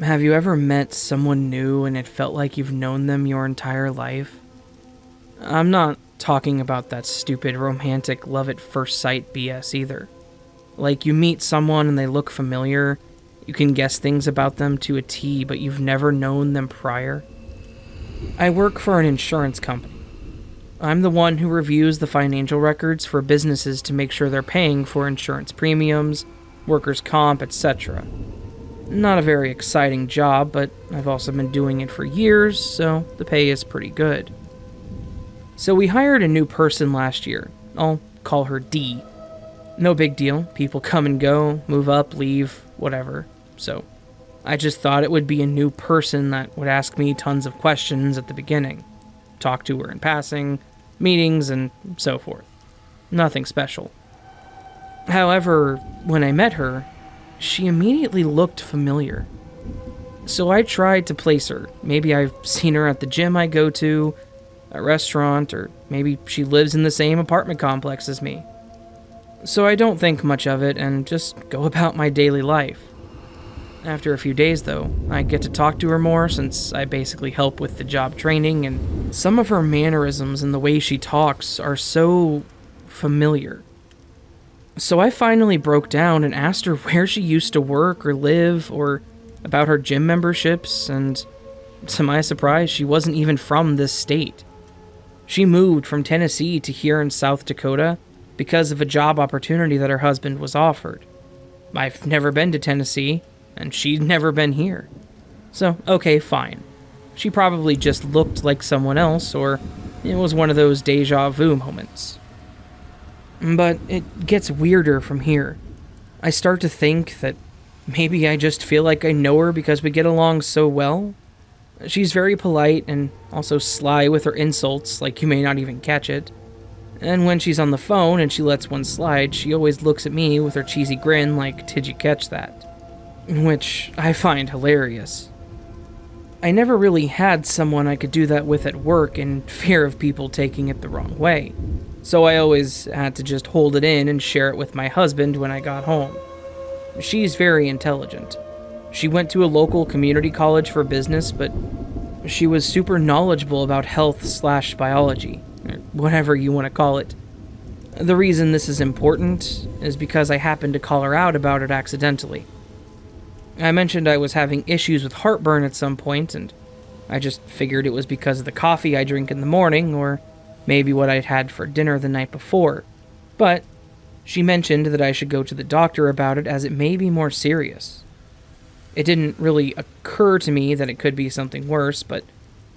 Have you ever met someone new and it felt like you've known them your entire life? I'm not talking about that stupid romantic love at first sight BS either. Like you meet someone and they look familiar, you can guess things about them to a T, but you've never known them prior. I work for an insurance company. I'm the one who reviews the financial records for businesses to make sure they're paying for insurance premiums, workers' comp, etc. Not a very exciting job, but I've also been doing it for years, so the pay is pretty good. So we hired a new person last year. I'll call her D. No big deal. People come and go, move up, leave, whatever. So I just thought it would be a new person that would ask me tons of questions at the beginning. Talk to her in passing, meetings, and so forth. Nothing special. However, when I met her, she immediately looked familiar. So I tried to place her. Maybe I've seen her at the gym I go to, a restaurant, or maybe she lives in the same apartment complex as me. So I don't think much of it and just go about my daily life. After a few days, though, I get to talk to her more since I basically help with the job training, and some of her mannerisms and the way she talks are so familiar. So I finally broke down and asked her where she used to work or live, or about her gym memberships, and to my surprise, she wasn't even from this state. She moved from Tennessee to here in South Dakota because of a job opportunity that her husband was offered. I've never been to Tennessee, and she'd never been here. So, okay, fine. She probably just looked like someone else, or it was one of those deja vu moments. But it gets weirder from here. I start to think that maybe I just feel like I know her because we get along so well. She's very polite and also sly with her insults, like you may not even catch it. And when she's on the phone and she lets one slide, she always looks at me with her cheesy grin like, "Did you catch that?" Which I find hilarious. I never really had someone I could do that with at work in fear of people taking it the wrong way, so I always had to just hold it in and share it with my husband when I got home. She's very intelligent. She went to a local community college for business, but she was super knowledgeable about health/biology, or whatever you want to call it. The reason this is important is because I happened to call her out about it accidentally. I mentioned I was having issues with heartburn at some point, and I just figured it was because of the coffee I drink in the morning, or maybe what I'd had for dinner the night before. But she mentioned that I should go to the doctor about it as it may be more serious. It didn't really occur to me that it could be something worse, but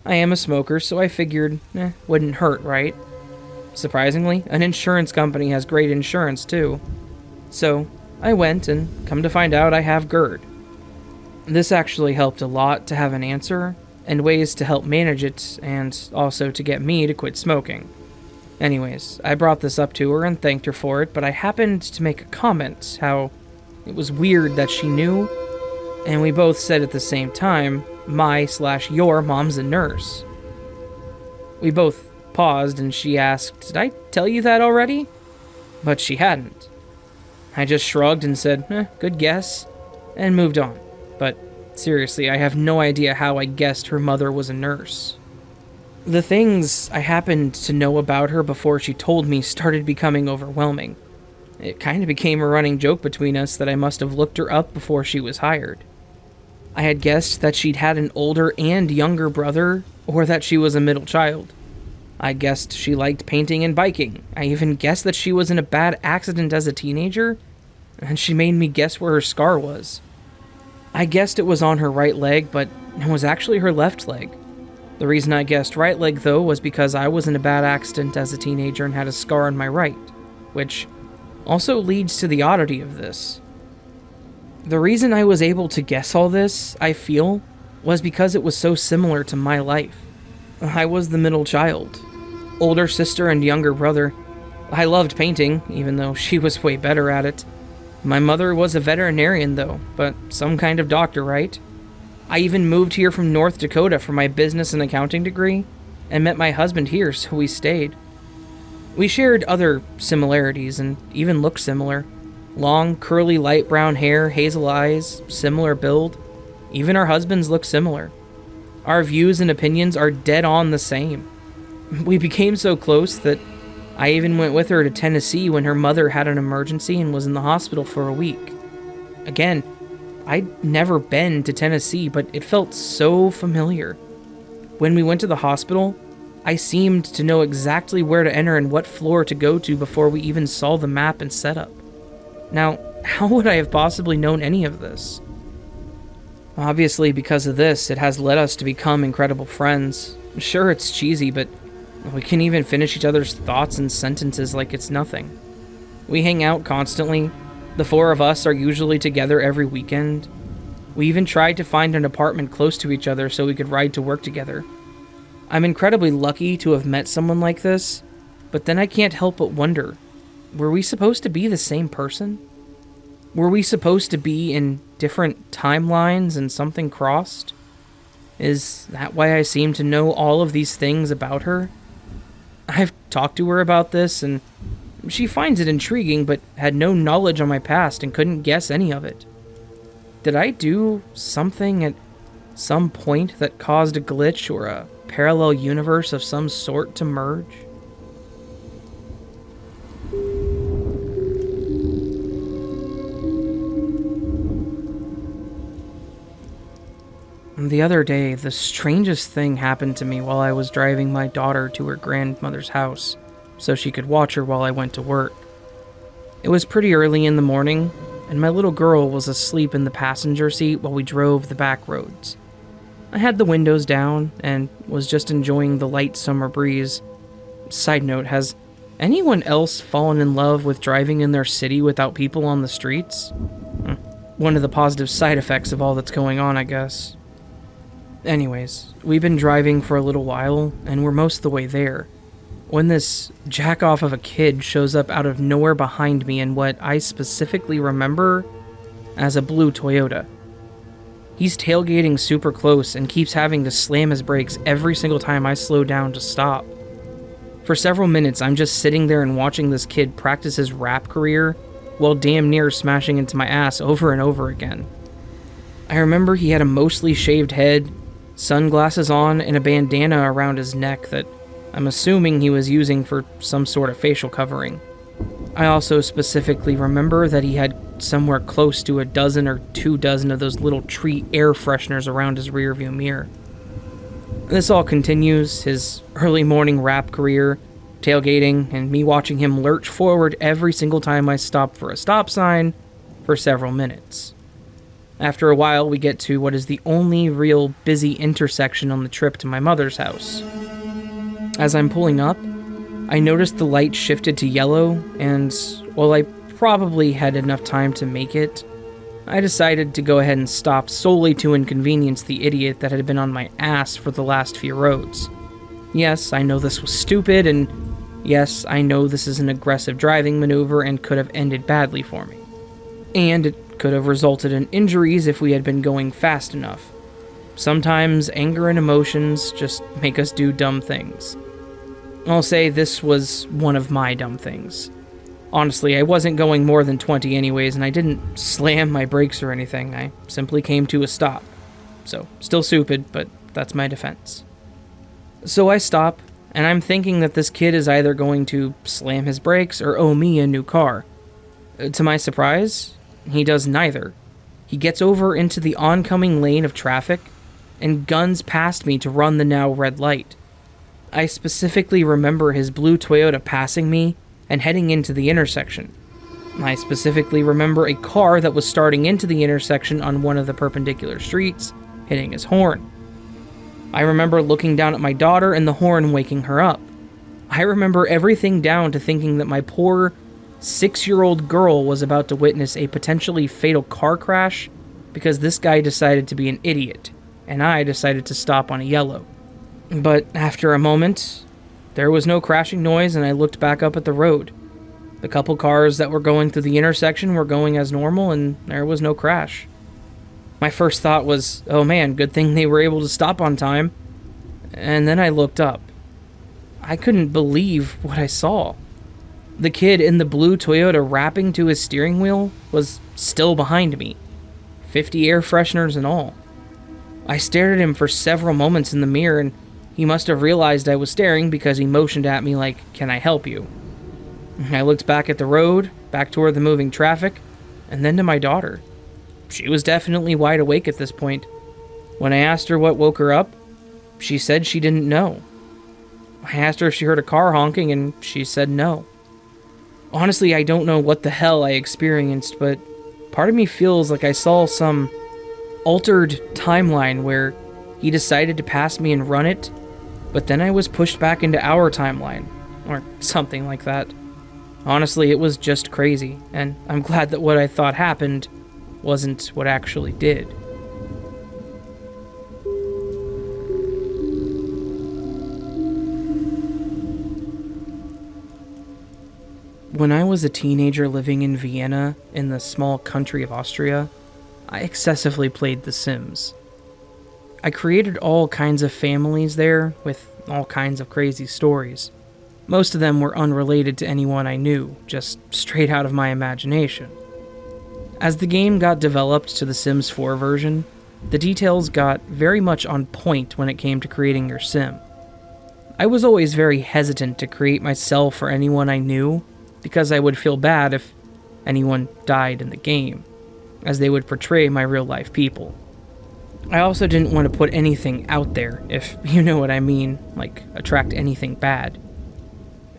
I am a smoker, so I figured, wouldn't hurt, right? Surprisingly, an insurance company has great insurance too. So I went, and come to find out I have GERD. This actually helped a lot to have an answer, and ways to help manage it, and also to get me to quit smoking. Anyways, I brought this up to her and thanked her for it, but I happened to make a comment how it was weird that she knew, and we both said at the same time, my/your mom's a nurse. We both paused and she asked, "Did I tell you that already?" But she hadn't. I just shrugged and said, good guess, and moved on. But seriously, I have no idea how I guessed her mother was a nurse. The things I happened to know about her before she told me started becoming overwhelming. It kind of became a running joke between us that I must have looked her up before she was hired. I had guessed that she'd had an older and younger brother, or that she was a middle child. I guessed she liked painting and biking. I even guessed that she was in a bad accident as a teenager, and she made me guess where her scar was. I guessed it was on her right leg, but it was actually her left leg. The reason I guessed right leg, though, was because I was in a bad accident as a teenager and had a scar on my right, which also leads to the oddity of this. The reason I was able to guess all this, I feel, was because it was so similar to my life. I was the middle child. Older sister and younger brother. I loved painting, even though she was way better at it. My mother was a veterinarian, though, but some kind of doctor, right? I even moved here from North Dakota for my business and accounting degree, and met my husband here, so we stayed. We shared other similarities, and even looked similar. Long, curly, light brown hair, hazel eyes, similar build. Even our husbands look similar. Our views and opinions are dead on the same. We became so close that I even went with her to Tennessee when her mother had an emergency and was in the hospital for a week. Again, I'd never been to Tennessee, but it felt so familiar. When we went to the hospital, I seemed to know exactly where to enter and what floor to go to before we even saw the map and setup. Now, how would I have possibly known any of this? Obviously, because of this, it has led us to become incredible friends. Sure, it's cheesy, but we can even finish each other's thoughts and sentences like it's nothing. We hang out constantly. The four of us are usually together every weekend. We even tried to find an apartment close to each other so we could ride to work together. I'm incredibly lucky to have met someone like this, but then I can't help but wonder, were we supposed to be the same person? Were we supposed to be in different timelines and something crossed? Is that why I seem to know all of these things about her? I've talked to her about this, and she finds it intriguing, but had no knowledge on my past and couldn't guess any of it. Did I do something at some point that caused a glitch or a parallel universe of some sort to merge? The other day, the strangest thing happened to me while I was driving my daughter to her grandmother's house so she could watch her while I went to work. It was pretty early in the morning, and my little girl was asleep in the passenger seat while we drove the back roads. I had the windows down and was just enjoying the light summer breeze. Side note, has anyone else fallen in love with driving in their city without people on the streets? One of the positive side effects of all that's going on, I guess. Anyways, we've been driving for a little while, and we're most of the way there, when this jack-off of a kid shows up out of nowhere behind me in what I specifically remember as a blue Toyota. He's tailgating super close and keeps having to slam his brakes every single time I slow down to stop. For several minutes, I'm just sitting there and watching this kid practice his rap career while damn near smashing into my ass over and over again. I remember he had a mostly shaved head, sunglasses on, and a bandana around his neck that I'm assuming he was using for some sort of facial covering. I also specifically remember that he had somewhere close to a dozen or 2 dozen of those little tree air fresheners around his rearview mirror. This all continues, his early morning rap career, tailgating, and me watching him lurch forward every single time I stopped for a stop sign for several minutes. After a while, we get to what is the only real busy intersection on the trip to my mother's house. As I'm pulling up, I noticed the light shifted to yellow, and while I probably had enough time to make it, I decided to go ahead and stop solely to inconvenience the idiot that had been on my ass for the last few roads. Yes, I know this was stupid, and yes, I know this is an aggressive driving maneuver and could have ended badly for me. And it could have resulted in injuries if we had been going fast enough. Sometimes anger and emotions just make us do dumb things. I'll say this was one of my dumb things. Honestly, I wasn't going more than 20 anyways, and I didn't slam my brakes or anything. I simply came to a stop. So, still stupid, but that's my defense. So I stop, and I'm thinking that this kid is either going to slam his brakes or owe me a new car. To my surprise, he does neither. He gets over into the oncoming lane of traffic and guns past me to run the now red light. I specifically remember his blue Toyota passing me and heading into the intersection. I specifically remember a car that was starting into the intersection on one of the perpendicular streets, hitting his horn. I remember looking down at my daughter and the horn waking her up. I remember everything down to thinking that my poor 6-year-old girl was about to witness a potentially fatal car crash because this guy decided to be an idiot, and I decided to stop on a yellow. But after a moment, there was no crashing noise, and I looked back up at the road. The couple cars that were going through the intersection were going as normal, and there was no crash. My first thought was, oh man, good thing they were able to stop on time. And then I looked up. I couldn't believe what I saw. The kid in the blue Toyota rapping to his steering wheel was still behind me. 50 air fresheners and all. I stared at him for several moments in the mirror, and he must have realized I was staring because he motioned at me like, "Can I help you?" I looked back at the road, back toward the moving traffic, and then to my daughter. She was definitely wide awake at this point. When I asked her what woke her up, she said she didn't know. I asked her if she heard a car honking, and she said no. Honestly, I don't know what the hell I experienced, but part of me feels like I saw some altered timeline where he decided to pass me and run it, but then I was pushed back into our timeline, or something like that. Honestly, it was just crazy, and I'm glad that what I thought happened wasn't what actually did. When I was a teenager living in Vienna, in the small country of Austria, I excessively played The Sims. I created all kinds of families there, with all kinds of crazy stories. Most of them were unrelated to anyone I knew, just straight out of my imagination. As the game got developed to the Sims 4 version, the details got very much on point when it came to creating your sim. I was always very hesitant to create myself or anyone I knew, because I would feel bad if anyone died in the game, as they would portray my real-life people. I also didn't want to put anything out there, if you know what I mean, like attract anything bad.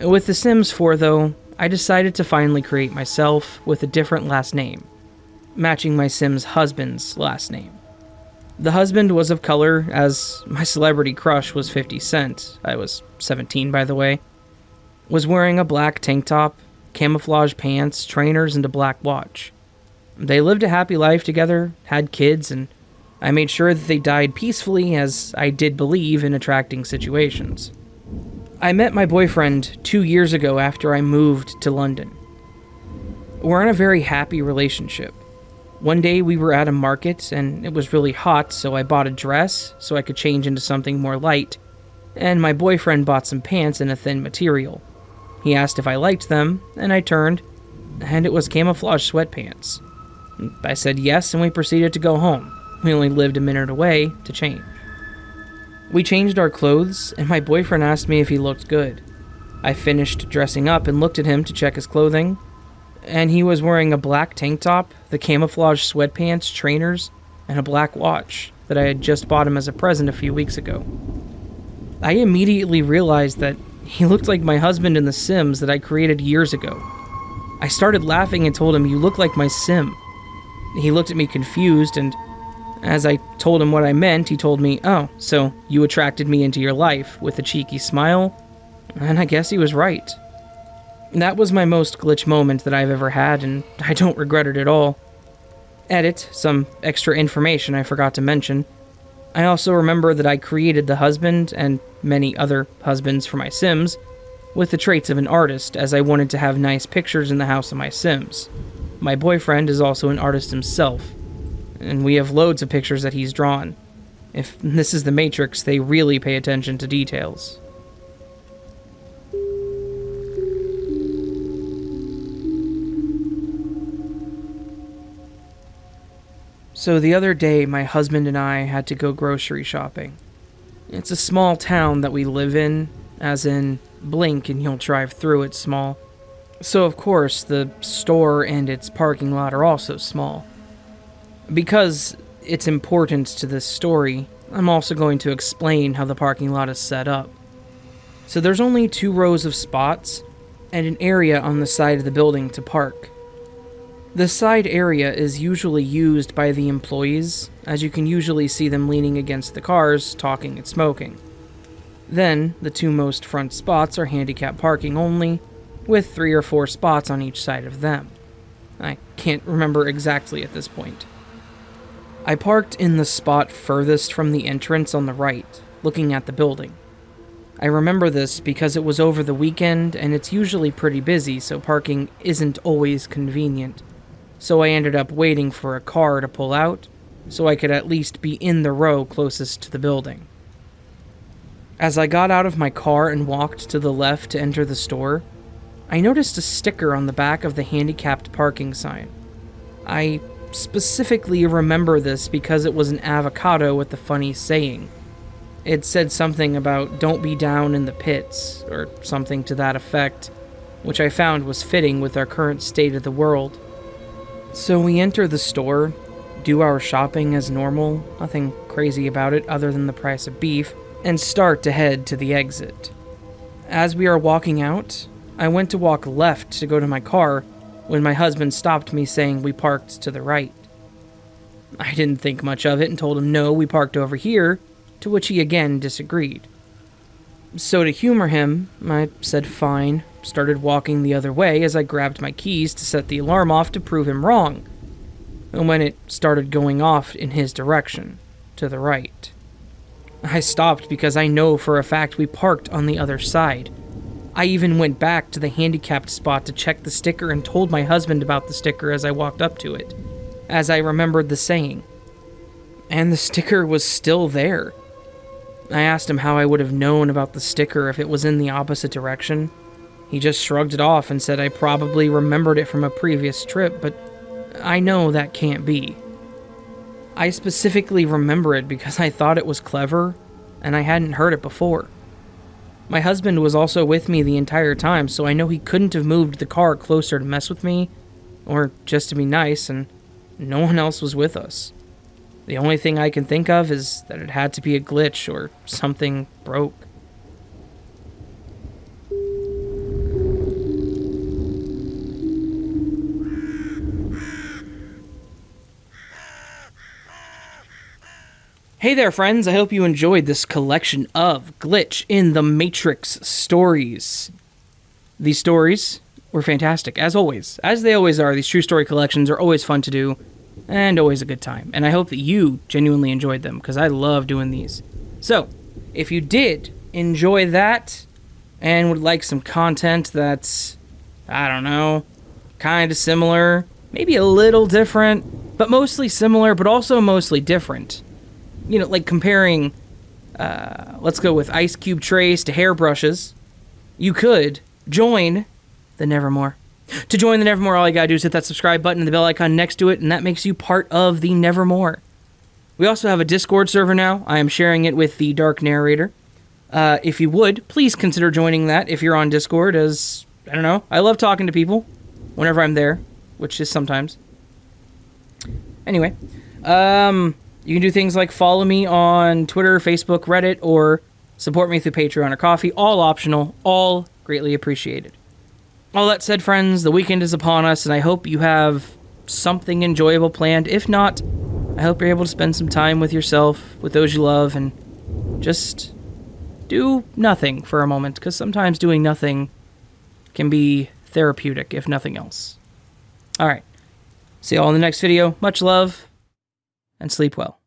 With The Sims 4, though, I decided to finally create myself with a different last name, matching my Sim's husband's last name. The husband was of color, as my celebrity crush was 50 Cent, I was 17 by the way, was wearing a black tank top, camouflage pants, trainers, and a black watch. They lived a happy life together, had kids, and I made sure that they died peacefully, as I did believe in attracting situations. I met my boyfriend 2 years ago after I moved to London. We're in a very happy relationship. One day we were at a market, and it was really hot, so I bought a dress so I could change into something more light, and my boyfriend bought some pants in a thin material. He asked if I liked them, and I turned, and it was camouflage sweatpants. I said yes, and we proceeded to go home. We only lived a minute away to change. We changed our clothes, and my boyfriend asked me if he looked good. I finished dressing up and looked at him to check his clothing, and he was wearing a black tank top, the camouflage sweatpants, trainers, and a black watch that I had just bought him as a present a few weeks ago. I immediately realized that he looked like my husband in The Sims that I created years ago. I started laughing and told him, "You look like my Sim." He looked at me confused, and as I told him what I meant, he told me, "Oh, so you attracted me into your life," with a cheeky smile, and I guess he was right. That was my most glitch moment that I've ever had, and I don't regret it at all. Edit, some extra information I forgot to mention. I also remember that I created the husband, and many other husbands for my Sims, with the traits of an artist, as I wanted to have nice pictures in the house of my Sims. My boyfriend is also an artist himself, and we have loads of pictures that he's drawn. If this is the Matrix, they really pay attention to details. So the other day, my husband and I had to go grocery shopping. It's a small town that we live in, as in, blink and you'll drive through it small. So of course, the store and its parking lot are also small. Because it's important to this story, I'm also going to explain how the parking lot is set up. So there's only 2 rows of spots, and an area on the side of the building to park. The side area is usually used by the employees, as you can usually see them leaning against the cars, talking and smoking. Then, the 2 most front spots are handicap parking only, with 3 or 4 spots on each side of them. I can't remember exactly at this point. I parked in the spot furthest from the entrance on the right, looking at the building. I remember this because it was over the weekend, and it's usually pretty busy, so parking isn't always convenient. So I ended up waiting for a car to pull out, so I could at least be in the row closest to the building. As I got out of my car and walked to the left to enter the store, I noticed a sticker on the back of the handicapped parking sign. I specifically remember this because it was an avocado with a funny saying. It said something about don't be down in the pits, or something to that effect, which I found was fitting with our current state of the world. So we enter the store, do our shopping as normal, nothing crazy about it other than the price of beef, and start to head to the exit. As we are walking out, I went to walk left to go to my car when my husband stopped me saying we parked to the right. I didn't think much of it and told him no, we parked over here, to which he again disagreed. So to humor him, I said fine, started walking the other way as I grabbed my keys to set the alarm off to prove him wrong, and when it started going off in his direction, to the right. I stopped because I know for a fact we parked on the other side. I even went back to the handicapped spot to check the sticker and told my husband about the sticker as I walked up to it, as I remembered the saying. And the sticker was still there. I asked him how I would have known about the sticker if it was in the opposite direction. He just shrugged it off and said I probably remembered it from a previous trip, but I know that can't be. I specifically remember it because I thought it was clever, and I hadn't heard it before. My husband was also with me the entire time, so I know he couldn't have moved the car closer to mess with me, or just to be nice, and no one else was with us. The only thing I can think of is that it had to be a glitch or something broke. Hey there, friends. I hope you enjoyed this collection of Glitch in the Matrix stories. These stories were fantastic, as always. As they always are, these true story collections are always fun to do, and always a good time. And I hope that you genuinely enjoyed them, because I love doing these. So, if you did enjoy that, and would like some content that's, I don't know, kind of similar, maybe a little different, but mostly similar, but also mostly different. You know, like comparing, let's go with ice cube trays to hairbrushes, you could join the Nevermore. To join the Nevermore, all you gotta do is hit that subscribe button and the bell icon next to it, and that makes you part of the Nevermore. We also have a Discord server now. I am sharing it with the Dark Narrator. If you would, please consider joining that if you're on Discord, as, I don't know, I love talking to people whenever I'm there, which is sometimes. Anyway, you can do things like follow me on Twitter, Facebook, Reddit, or support me through Patreon or Ko-fi. All optional, all greatly appreciated. All that said, friends, the weekend is upon us, and I hope you have something enjoyable planned. If not, I hope you're able to spend some time with yourself, with those you love, and just do nothing for a moment, because sometimes doing nothing can be therapeutic, if nothing else. Alright, see you all in the next video. Much love, and sleep well.